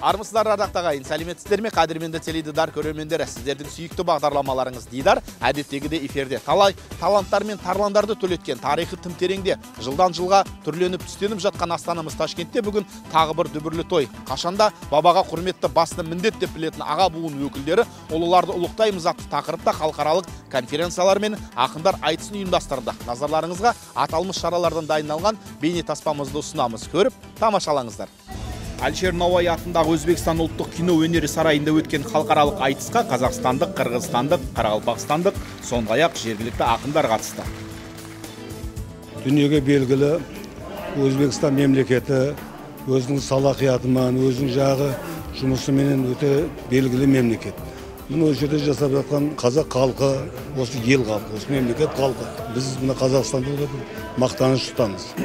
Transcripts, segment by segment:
Армысыздар ардақтағайын, сәлеметсіздер ме қадірменді теледидар көрермендері, сіздердің сүйікті бағдарламаларыңыз Дидар әдеттегіде эфирде. Талай таланттар мен тарландарды төлеткен тарихы тым тереңде, жылдан жылға түрленіп түстеніп жатқан астанамыз Ташкентте бүгін тағы бір дүбірлі той. Қашанда бабаға құрметті басты міндет деп білетін аға буын өкілдері ұлыларды ұлықтаймыз атты тақырыпта халықаралық конференциялар мен ақындар айтысын ұйымдастырды. Назарларыңызға аталмыш шаралардан дайындалған бейне таспамызды ұсынамыз. Көріп тамашалаңыздар. Алишер Науаи атындағы Өзбекстан ұлттық кино өнері сарайында өткен халықаралық айтысқа қазақстандық, қырғызстандық, қарақалпақстандық, сондай-ақ жергілікті ақындар қатысты. Дүниеге белгілі Өзбекстан мемлекеті өзінің салақиятымен, өзінің жағы жұмысымен өте белгілі мемлекет. Мұны осы жерде жасап жатқан қазақ халқы, осы ел халқы, осы мемлекет халқы. Біз мына Қазақстанда мақтаныш тұтамыз.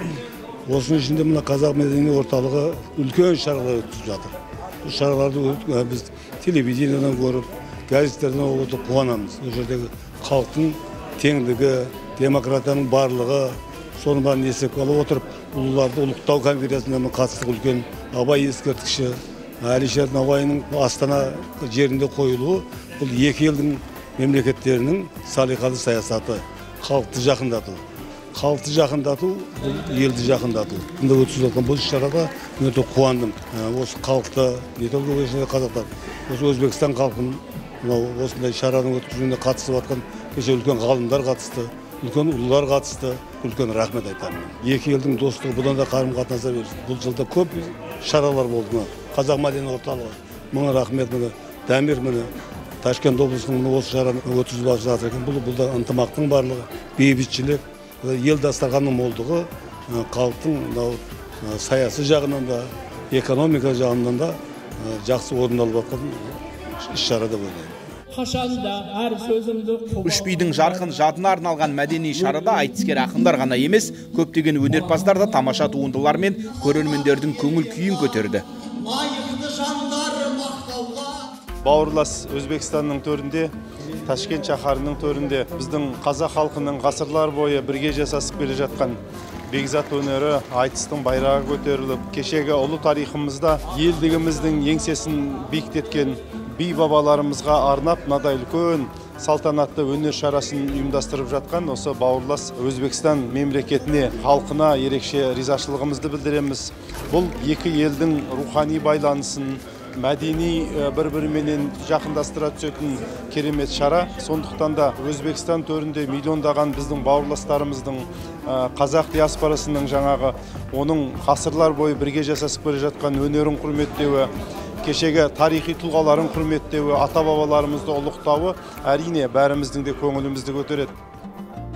Осының ішінде мына қазақ мәдени орталығы үлкен шаралар өткізіп жатыр. Бұл шараларды біз телевидениедан көріп, газеттерден оқып қуанамыз. Бұл жердегі халықтың теңдігі, демократияның барлығы, соның бәрін есепке ала отырып, ұлыларды ұлықтау конференциясына қатысты үлкен абай ескерткіші, Алишер Науаиның Астана жерінде қойылуы, бұл екі елдің мемлекеттерінің салиқалы саясаты, халықты жақындату. Халықты жақындату, елді жақындату. Бұнда өткізіп жатқан бұл шараға өте қуандым. Осы халықты, не только қазақтар, осы Өзбекстан халқын осындай шараның өткізуіне қатысып жатқан кеше үлкен ғалымдар қатысты, үлкен ұлылар қатысты, үлкен рахмет айтамын. Екі елдің достығы бұдан да қарым-қатынаса берсін. Бұл жылда көп шаралар болды. Қазақ мәдени орталығы, мың рахмет, Дамир міне Ташкент облысының осы шараны өткізіп жатыр екен. Бұл да ынтымақтың барлығы, бейбітшілік, ел дастарханының молдығы, халықтың саяси жағынан да, экономика жағынан да жақсы орындалып жатқан іс-шара деп ойлаймын. Үш бидің жарқын жадына арналған мәдени шарада айтыскер ақындар ғана емес, көптеген өнерпаздар да тамаша туындылар мен көрермендердің көңіл күйін көтерді. Бауырлас Өзбекстанның төрінде, Ташкент шаһарының төрінде біздің қазақ халқының ғасырлар бойы бірге жасасып келе жатқан бекзат өнері, айтыстың байрағы көтеріліп, кешегі ұлы тарихымызда елдігіміздің еңсесін биіктеткен би бабаларымызға арнап мынадай үлкен салтанатты өнер шарасын ұйымдастырып жатқан осы бауырлас Өзбекстан мемлекетіне, халқына ерекше ризашылығымызды білдіреміз. Бұл екі елдің рухани байланысын, мәдени бір-біріменен жақындастыра түсетін керемет шара. Сондықтан да Өзбекстан төрінде миллиондаған біздің бауырластарымыздың, қазақ диаспорасының жаңағы оның ғасырлар бойы бірге жасасып келе жатқан өнерін құрметтеуі, кешегі тарихи тұлғаларын құрметтеуі, ата-бабаларымызды ұлықтауы әрине бәріміздің де көңілімізді көтереді.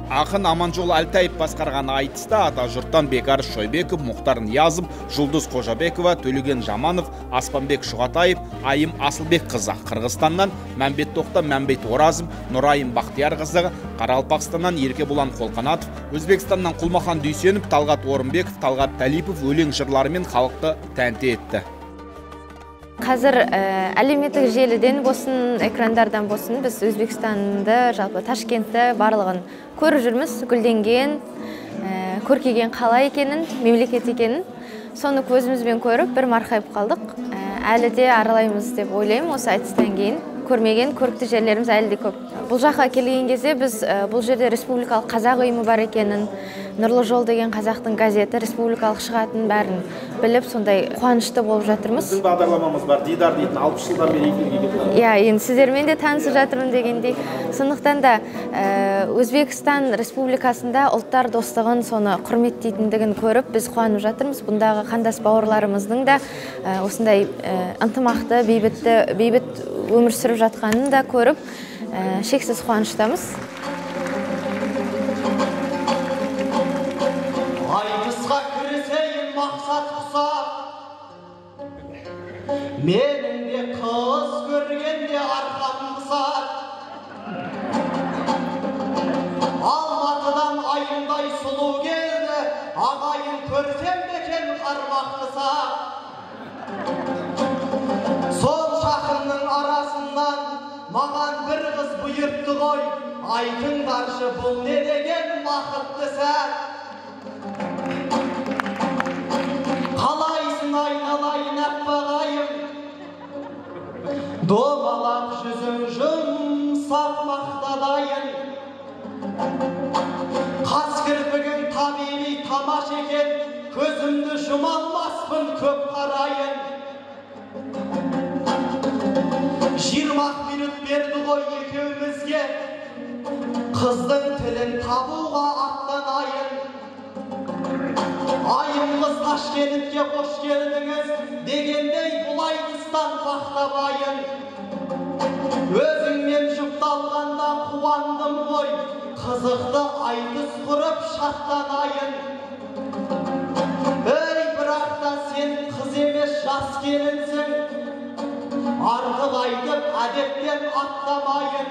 Ақын Аманжол Әлтаев басқарған айтыста ата жұрттан Бекар Шойбеков, Мұхтар Ниязов, Жұлдыз Қожабекова, Төлеген Жаманов, Аспанбек Шұғатаев, Айым Асылбек қызы, Қырғызстаннан Мәмбет Тоқта Мәмбет Оразым, Нұрайым Бақтияр қызы, Қарақалпақстаннан Еркебұлан Қолқанатов, Өзбекстаннан Құлмахан Дүйсенов, Талғат Орынбеков, Талғат Талипов өлең жырларымен халықты тәнті етті. Қазір әлеуметтік желіден болсын, экрандардан болсын, біз Өзбекстанды, жалпы Ташкентті барлығын көріп жүрміз, гүлденген, көркейген қала екенін, мемлекет екенін. Соны көзімізбен көріп, бір марқайып қалдық. Әлі де аралаймыз деп ойлаймын, осы айтыстан кейін. Көрмеген көрікті жерлеріміз әлі де көп. Бұл жаққа келген кезде біз бұл жерде республикалық қазақ ұйымы бар екенін, Нұрлы жол деген қазақтың газеті республикалық шығатын бәрін біліп, сондай қуанышты болып жатырмыз. Біздің бағдарламамыз бар, Дидар дейтін 60 жылдан бері эфирге кетіп. Иә, енді сіздермен де танысып жатырмын дегендей. Сондықтан да Өзбекстан республикасында ұлттар достығын, соны құрметтейтіндігін көріп, біз қуанып жатырмыз. Бұндағы қандас бауырларымыздың да осындай ынтымақты, бейбіт өмір сүріп жатқанын да көріп, шексіз қуаныштамыз. Айтысқа кірісейін мақсат құсап, менің де қыз көргенде арқам қысат. Алматыдан айындай сұлу келді, ағайын көрсем бекен қармақты сап. Сол шақырның арасынан маған бір қыз бұйыртты ғой, айтыңдаршы бұл не деген бақытты сәт. Қалайсың айналайын аппағайым, Домалап жүзің жұмсақ мақтадайын, қас кірпігің табиғи тамаш екен, көзімді жұма алмаспын көп қарайын. 20 минут берді ғой екеумізге, қыздың тілін табуға аттанайын. Айымыз Ташкентке қош келдіңіз дегендей бұлай тұстан бақтабайын. Өзіңмен жұпталғанда қуандым ғой, қызықты айтыс құрып шаттанайын. Ей, бірақ та сен қыз емес жас келінсің, артық айтып әдептен аттамайын.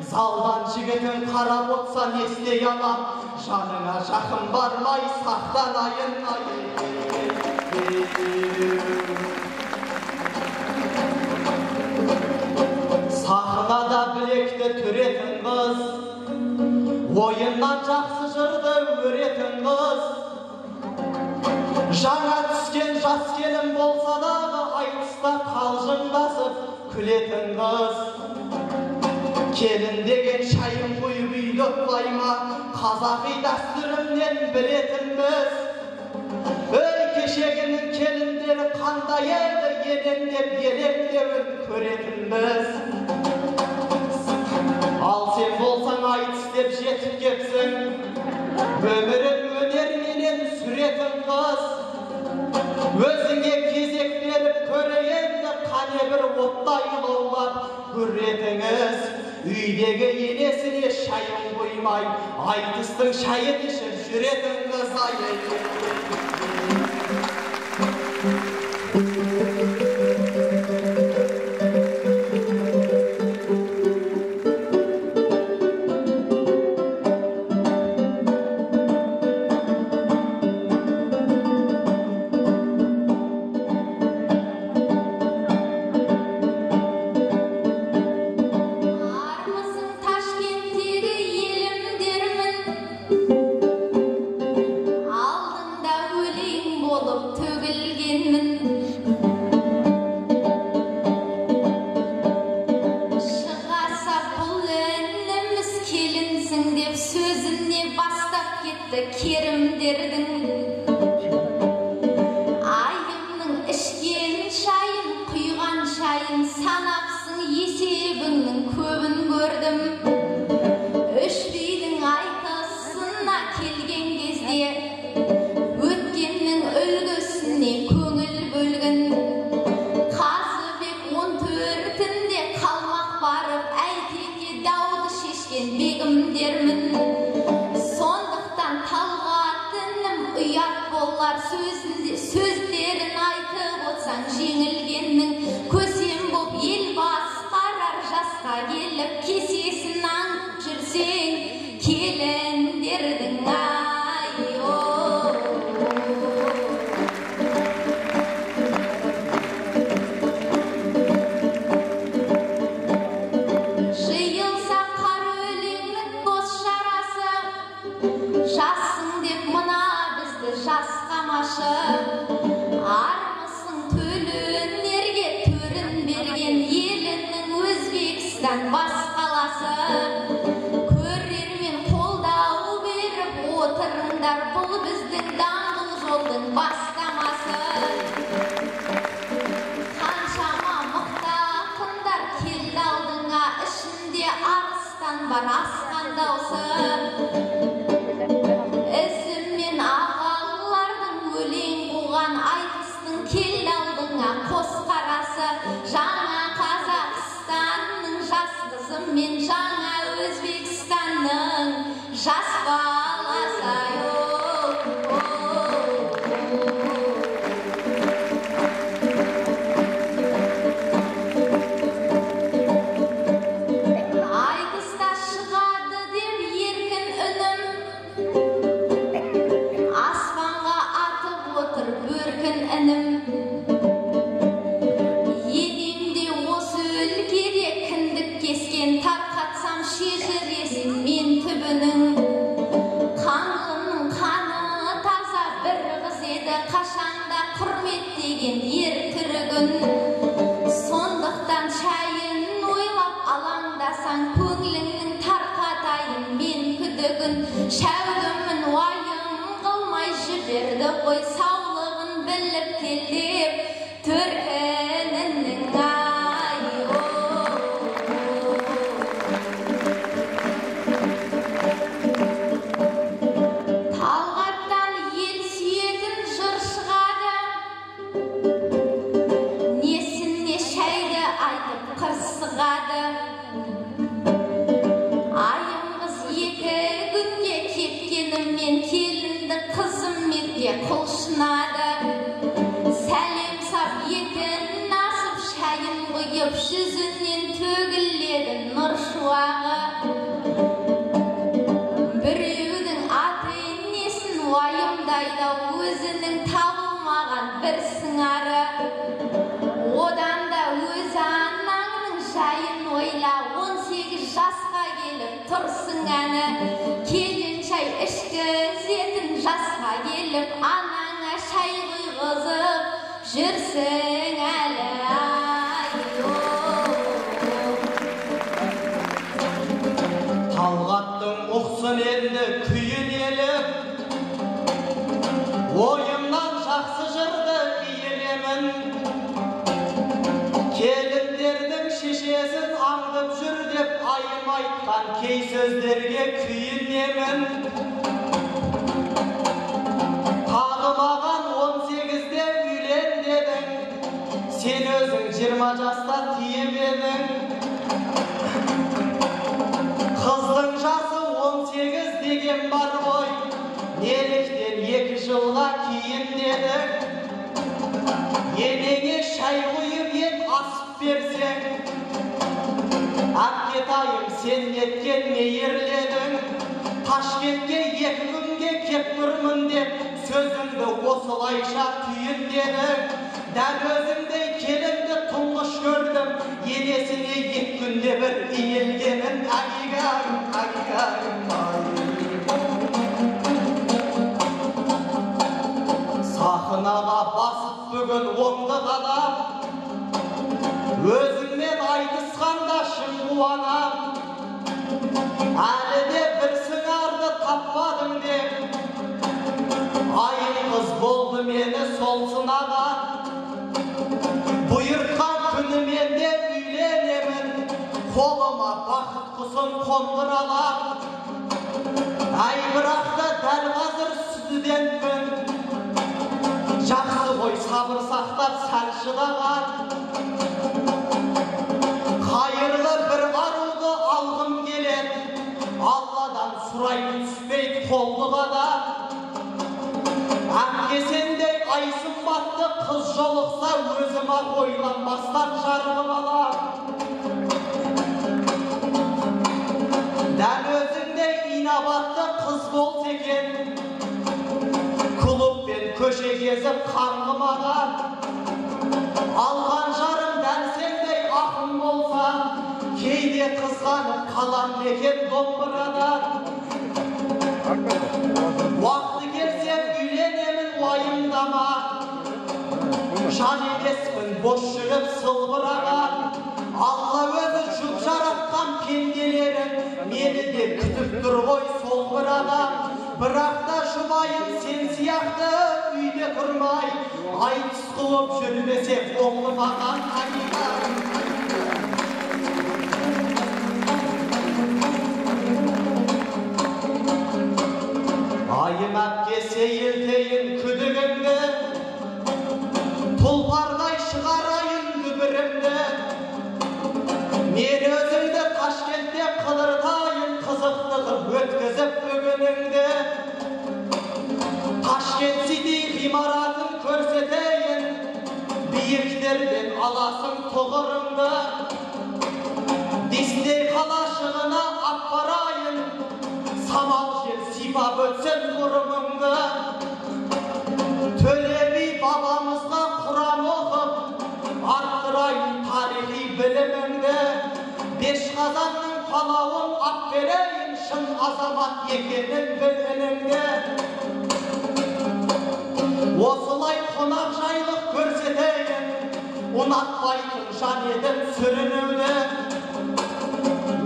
Залдан жігітің қарап отса не істей алам, жаныңа жақын бармай сақтанайын. Сахнада білекті түретін қыз, ойыннан жақсы жырды өретін қыз. Жаңа түскен жас келін болса дағы айтыста қалжыңдасып күлетін қыз. Келін деген шайын қойып үйді ұтпай ма, қазақи дәстүрімнен білетінбіз. Ей, кешегінің келіндері қандай еді, елеңдеп елеңдеуін көретінбіз. Ал сен болсаң айтыс деп жетіп кепсің, өмірін өнерменен сүретін қыз. Өзіңе кезек беріп көрейінді қане бір оттай лаулап көретіңіз. Үйдегі енесіне шайын қоймай, айтыстың шайын ішіп жүретін қыз. Сөздерін айтып отсаң жеңілгеннің, көсем боп ел басқарар жасқа келіп, кесесін аңып жүрсең келіндердің жиылса қар өлеңнің дос жарасы, жассың деп мына бізді жасқамашы. Армысың төлөнерге төрін берген, елінің Өзбекстан бас қаласы. Көрермен қолдау беріп отырыңдар, бұл біздің даңғыл жолдың бастамасы. Қаншама мықты ақындар келді алдыңа, ішінде арыстан бар асқан даусы. Ізіммен ағалардың өлең қуған айтыстың кел алдыңа қос қарасы. Жаңа Қазақстанның жас қызы мен жаңа Өзбекстанның жас баласы. Айтыста шығады деп еркін үнім, аспанға атып отыр бөркін інім. Енемде осы өлкеде кіндік кескен, тарқатсам шежіресін мен түбінің. күн шәудімін уайым қылмай жіберді ғой саулығын біліп келдеп төркінінің ай Талғаттан ел сүйетін жыр шығады несіне шайды айтып қырсығады айымыз екі күнге кеткеніммен келінді қызым мерге құлшынады сәлем сап етін насып шайын құйып жүзінен төгіледі нұр шуағы біреудің аты несін уайымдайды өзінің табылмаған бір сыңары одан да өз анаңның жайын ойла 18 жасқа келіп тұрсың әні келіншай ішкізетін жасқа келіп анаңа шай құйғызып жүрсің әлі Талғаттың ұқсын енді күйін еліп ойымнан жақсы жырды иеремін келіндердің шешесін аңдып жүр деп айым айтқан кей сөздерге күйінемін тағы маған 18-де үйлен дедің сен өзің 20 жаста тиіп едің қыздың жасы 18 деген бар ғой неліктен 2 жылға кейін дедің енеңе шай құйып ет асып берсең әпкетайым сен неткен мейірледің Ташкентке 2 күнге кеп тұрмын деп сөзіңді осылайша түйіндедің дәл өзіңдей келінді тұңғыш көрдім енесіне 2 күнде бір иілгенін әгигайым сахнаға басып бүгін оңды қадап өзіңмен айтысқанда шын қуанам әлі де бір сыңарды таппадың деп айым қыз болды мені сол сынаған бұйыртқан күнімен де үйленемін қолыма бақыт құсын қондыралап әй бірақта дәл қазір студентпін жақсы ғой сабыр сақтап сәл шыдаған қайырлы бір қаруды алғым келеді алладан сұрайды түспейді қолдығада әпке сендей айсымбатты қыз жолықса өзіме ойланбастан жарығып алам дәл өзіңдей инабатты қыз болса екен клуб пен көше кезіп қаңғымаған алған жарым дәл сендей ақын болса кейде қызғанып қалам екен домбырадан уақыты келсе үйленемін уайымдама жан емеспін бос жүріп сылбыраған алла өзі жұп жаратқан пенделерін мені де күтіп тұр ғой сол бір адам бірақ та жұбайым сен сияқты үйде тұрмай айтыс қылып жүрмесек оңды маған айым әпке сейілтейін күдігіңді тұлпардай шығарайын дүбірімді мен өзіңді Ташкентте қыдыртайын қызықты қып өткізіп бүгініңді Ташкент Сити ғимаратын көрсетейін биіктерден аласың тұғырыңды Дистей қалашығына апарайын самал жел сипап өтсін бұрымыңды Төле би бабамызға Құран оқып арттырайын тарихи біліміңді Бешқазанның палауын ап берейін шын азамат екенін білгеніңді осылай қонақжайлық көрсетейін ұнатпайтын жан едім сүрінуді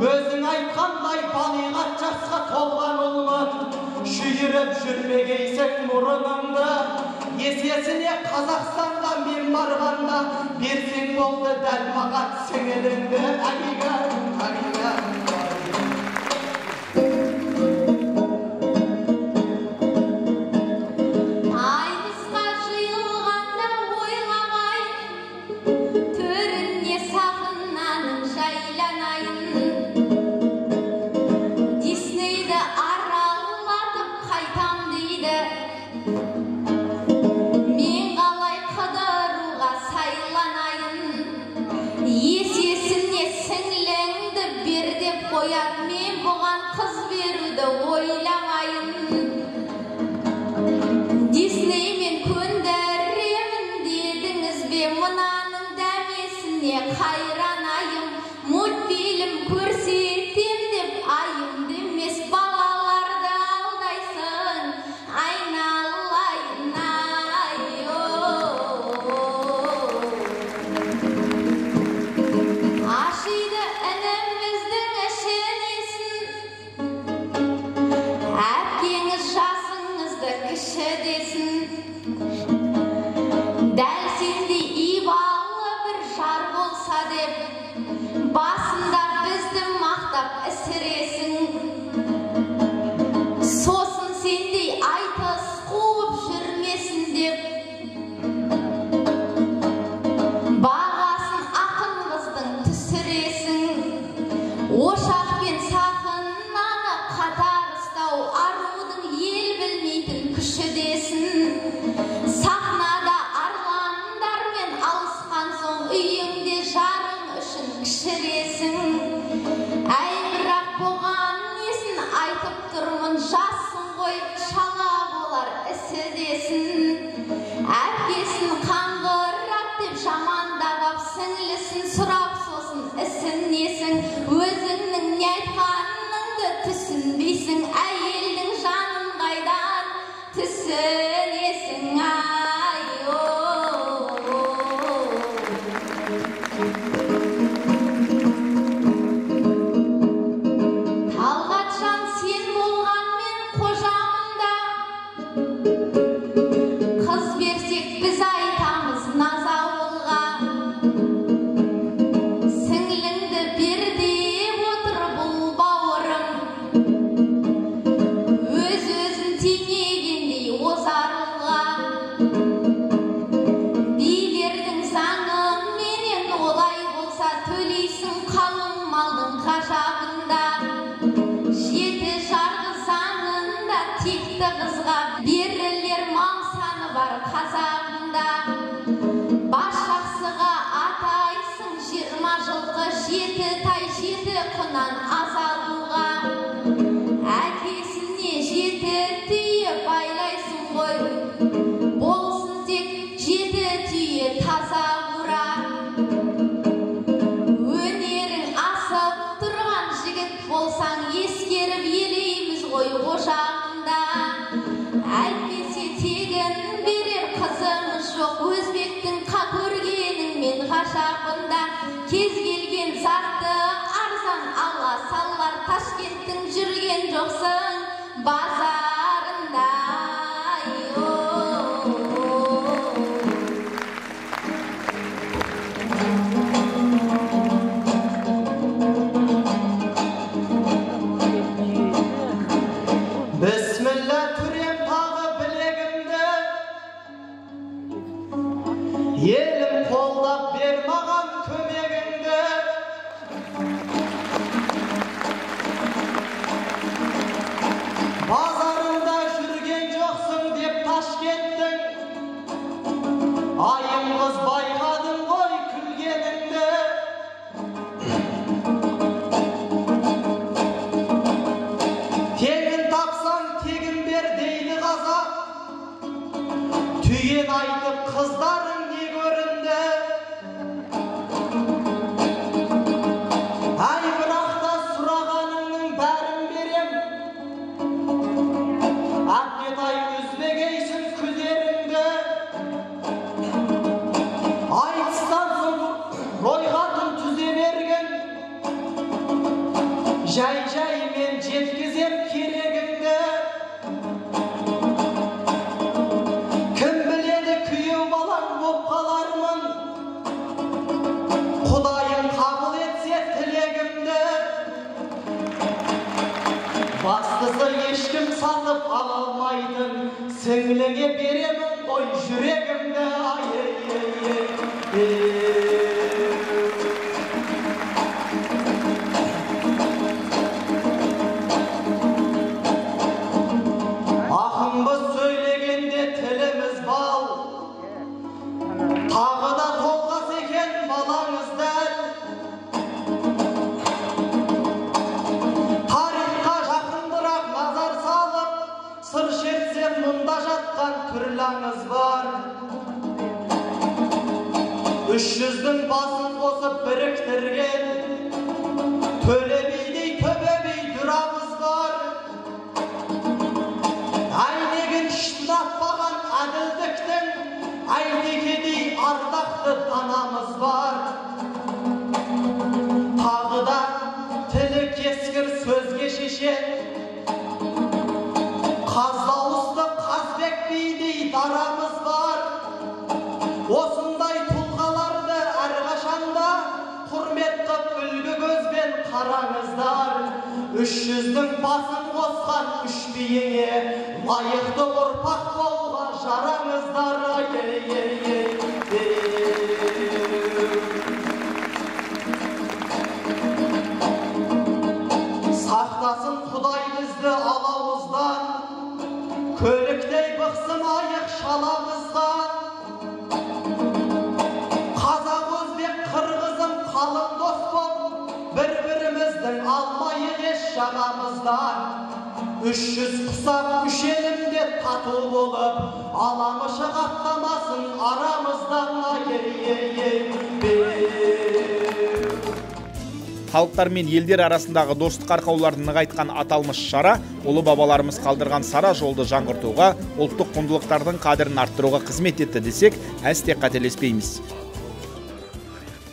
өзің айтқандай балиғат жасқа толған ұлмын Түйіп жүрмегейсің мұрыныңды, есесіне Қазақстанға мен барғанда, берсең болды дәл маған сіңіліңді. Айнысқа жиылғанда ойламай, төріне сақынаның жайланайын. Диснейді аралатып қайтам дейді, мен қалай қыдыруға сайланайын. Есесіне сіңліңді бер деп қояр, мен бұған қыз беруді ойламайын. Диснеймен көндіремін дедіңіз бе, мынаның дәмесіне қайранайым. Мультфильм көрсетем деп айым демес, балаларды алдайсың, айналайын ай-о. Ашиды ініміздің ішінесін, әпкеңіз жасыңызды кіші десін. Дәл сендей ибалы бір жар болса деп, басында бізді мақтап ісіресің. Сосын сендей айтыс қуып жүрмесін деп, бағасын ақын қыздың түсіресің. Ошақпен сақынаны қатар ұстау, арудың ел білмейтін күші десін. Сахнада арландармен алысқан соң, үйіңде жарың үшін кішіресің. Әй, бірақ бұған несін айтып тұрмын, жассың ғой, шала болар ісі десін. Әпкесін қаңғырат деп жамандап ап, сіңлісін сұрап, сосын ісін несің. Өзіңнің не айтқаныңды түсінбейсің, әйелдің жанын қайдан түсінесің ай-о. Талғатжан сен болғанмен қожамында, қыз берсек біз айтамыз наз ауылға. Сіңліңді бер деп отыр бұл бауырым, өз-өзін теңегендей озарылға. Билердің заңыменен олай болса, төлейсің қалың малдың ғажабында. Жеті жарғы заңында текті қызға берілер мал саны бар қазағында. Бас жақсыға атайсың 20 жылқы, 7 тай 7 құнан азалуға. Әкесіне 7 түйе байлайсың ғой, болсын тек 7 түйе таза бұра. Өнерің асып тұрған жігіт болсаң, ескеріп елейміз ғой ошағында. Әйтпесе тегін берер қызымыз жоқ, өзбектің көргеніңмен ғажабында. Кез келген затты арзан ала салар, Ташкенттің жүрген жоқсың базарында ай-о. Бісміллә түрем тағы білегімді, елім қолдап бер маған көмегіңді. Базарың Қызды ешкім сатып ала алмайтын, сіңліңе беремін ғой жүрегімді. Ақынбыз сөйлегенде тіліміз бал, тағы да толғас екен балаңыз дәл. Тарихқа жақындырақ назар салып, сыр шертсем мұнда жатқан түрлаңыз бар. 300-дің басын қосып біріктірген, төле бидей төбе бей дүрамыз бар. Әйнегін шындатпаған әділдіктің, әйтекедей ардақты данамыз бар. Тағы да тілі кескір сөзге шешен, қаздауысты қазбек бидей дарамыз бар. Осындай тұлғаларды әрқашанда құрмет қып үлгі көзбен қараңыздар. 300-дің басын қосқан үш биіңе лайықты ұрпақ болуға жараңыздар. Сақтасын Құдай бізді алауыздан, көліктей бықсын айық шаламыздан. Қазақ, өзбек, қырғызым қалың дос боп, бір-біріміздің алмайық еш жағамыздан. 300 құсап үш елімде тату болып, аламышы қаптамасын арамыздан. Халықтар мен елдер арасындағы достық арқауларын нығайтқан аталмыш шара ұлы бабаларымыз қалдырған сара жолды жаңғыртуға, ұлттық құндылықтардың қадірін арттыруға қызмет етті десек, әсте қателеспейміз.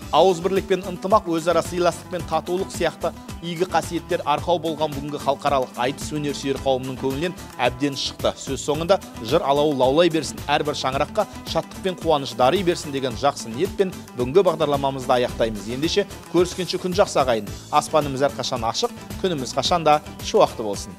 Ауызбірлік пен ынтымақ, өзара сыйластық пен татулық сияқты игі қасиеттер арқау болған бүгінгі халықаралық айтыс өнер сүйер қауымның көңілінен әбден шықты. Сөз соңында жыр алауы лаулай берсін, әрбір шаңыраққа шаттық пен қуаныш дари берсін деген жақсы ниетпен бүгінгі бағдарламамызды аяқтаймыз. Ендеше көріскенше күн жақсы ағайын. Аспанымыз әрқашан ашық, күніміз қашанда шуақты болсын.